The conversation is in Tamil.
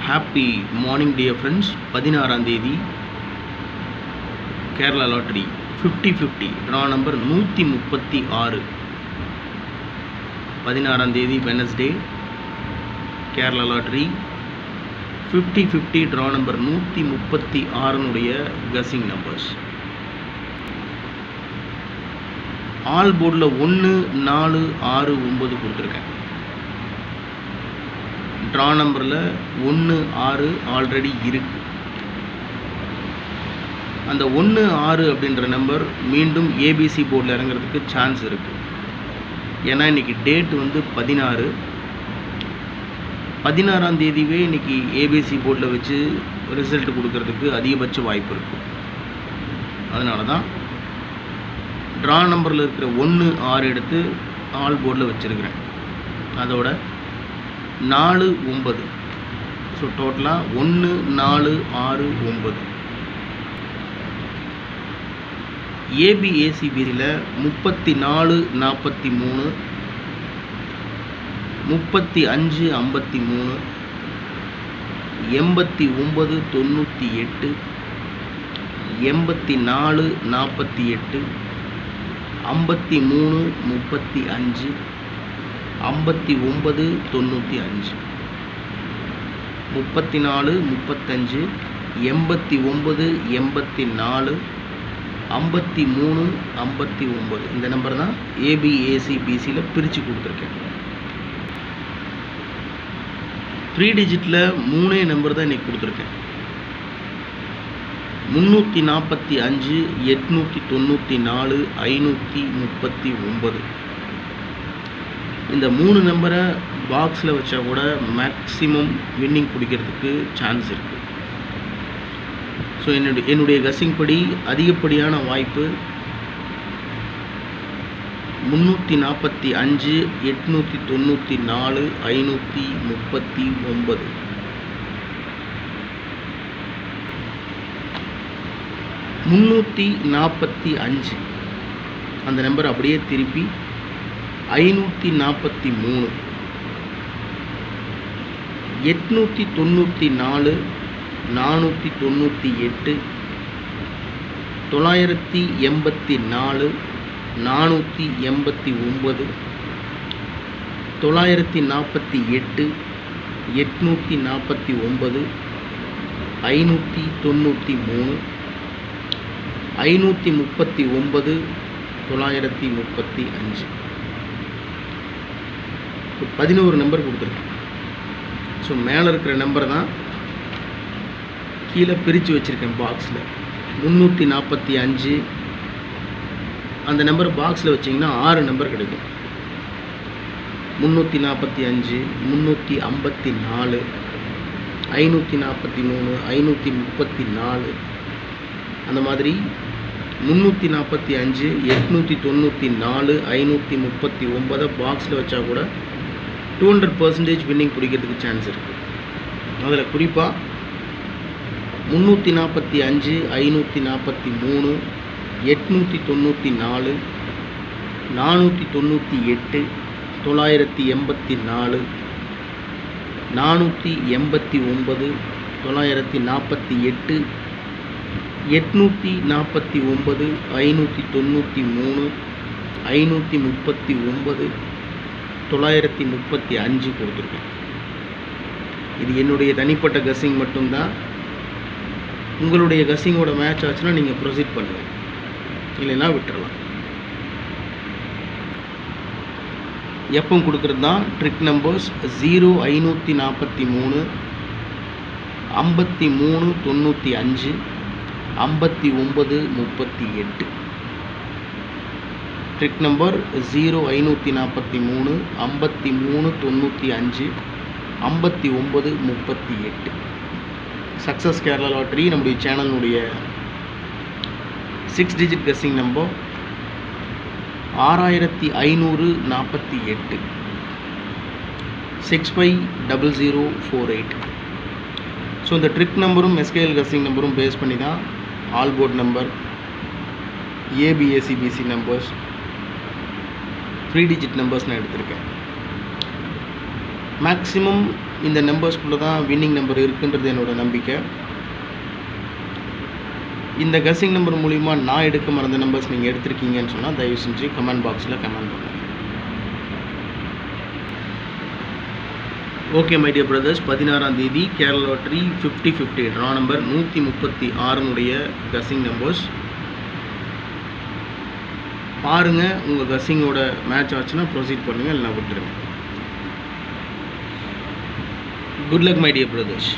Happy morning dear friends. 16ஆம் தேதி கேரளா லாட்டரி 50-50 ட்ரா நம்பர் 136. 16ஆம் தேதி Wednesday Kerala lottery 50-50 draw number 136 guessing numbers. All போர்டில் 1, 4, 6, 9 கொடுத்துருக்கேன். ட்ரா நம்பரில் 1, 6 ஆல்ரெடி இருக்குது. அந்த 1, 6 அப்படின்ற நம்பர் மீண்டும் ஏபிசி போர்டில் இறங்குறதுக்கு சான்ஸ் இருக்குது. ஏன்னா இன்றைக்கி டேட் 16. 16ஆம் தேதியே இன்றைக்கி ஏபிசி போர்டில் வச்சு ரிசல்ட் கொடுக்கறதுக்கு அதிகபட்ச வாய்ப்பு இருக்குது. அதனால தான் ட்ரா நம்பரில் இருக்கிற 1, 6 எடுத்து ஆல் போர்டில் வச்சுருக்கிறேன். அதோட 4, 9. ஸோ டோட்டலாக 1, 4, 6, 9. ஏபிஏசிபியில் 34, 43, 35, 53, 89, 98, 84, 48, 53, 35, 59, 95, 34, 35, 89, 84, 53, 59. இந்த நம்பர் தான் ஏபிஏசிபிசியில் பிரித்து கொடுத்துருக்கேன். 3 டிஜிட்டில் 3 நம்பர் தான் இன்றைக்கி கொடுத்துருக்கேன். 345, 894, 539. இந்த 3 நம்பரை பாக்ஸில் வச்சா கூட மேக்ஸிமம் வின்னிங் பிடிக்கிறதுக்கு சான்ஸ் இருக்குது. ஸோ என்னுடைய கசிங் படி அதிகப்படியான வாய்ப்பு 345, 894, 539. $345 அந்த நம்பர் அப்படியே திருப்பி 543, 894, 498, 984, 489, 948, 849, 593, 539, 935. 11 நம்பர் கொடுத்துருக்கேன். ஸோ மேலே இருக்கிற நம்பர் தான் கீழே பிரித்து வச்சுருக்கேன் பாக்ஸில். 345 அந்த நம்பர் பாக்ஸில் வச்சிங்கன்னா 6 நம்பர் கிடைக்கும். 345, 354, 543, 534. அந்த மாதிரி 345, 894, 539 பாக்ஸில் வச்சா கூட 200% வின்னிங் பிடிக்கிறதுக்கு சான்ஸ் இருக்குது. அதில் குறிப்பாக 345, 543, 894, 498, 984, 489, 948, 849, 593, 539, 935 கொடுத்துருக்கேன். இது என்னுடைய தனிப்பட்ட கசிங் மட்டும்தான். உங்களுடைய கசிங்கோட மேட்ச் ஆச்சுன்னா நீங்கள் ப்ரொசீட் பண்ணுங்கள், இல்லைன்னா விட்டுறலாம். எப்பவும் கொடுக்குறது தான் trick numbers 0, 543, 53, 95, 59, 38. Trick number 0, 543, 53, 95, 59, 38. Success Kerala lottery நம்முடைய சேனலுடைய 6 டிஜிட் கசிங் நம்பர் 6548, 650048. ஸோ இந்த ட்ரிக் நம்பரும் எஸ்கேஎல் கசிங் நம்பரும் பேஸ் பண்ணி தான் all board number, A B A C B C numbers, 3 digit numbers நான் எடுத்திருக்கேன். மேக்ஸிமம் இந்த நம்பர்ஸ்குள்ளே தான் வின்னிங் நம்பர் இருக்குன்றது என்னோடய நம்பிக்கை. இந்த கெஸ்ஸிங் நம்பர் மூலிமா நான் எடுக்க மறந்த நம்பர்ஸ் நீங்கள் எடுத்திருக்கீங்கன்னு சொன்னால் தயவு செஞ்சு கமெண்ட் பாக்ஸில் கமெண்ட் பண்ணுங்கள். ஓகே மை டியர் பிரதர்ஸ், 16ஆம் தேதி Kerala lottery 50-50 draw number 136 guessing numbers பாருங்கள். உங்கள் கெஸ்ஸிங்கோட மேட்ச் ஆச்சுன்னா ப்ரொசீட் பண்ணுங்கள், இல்லைனா விட்டுருங்க. Good luck my dear brothers.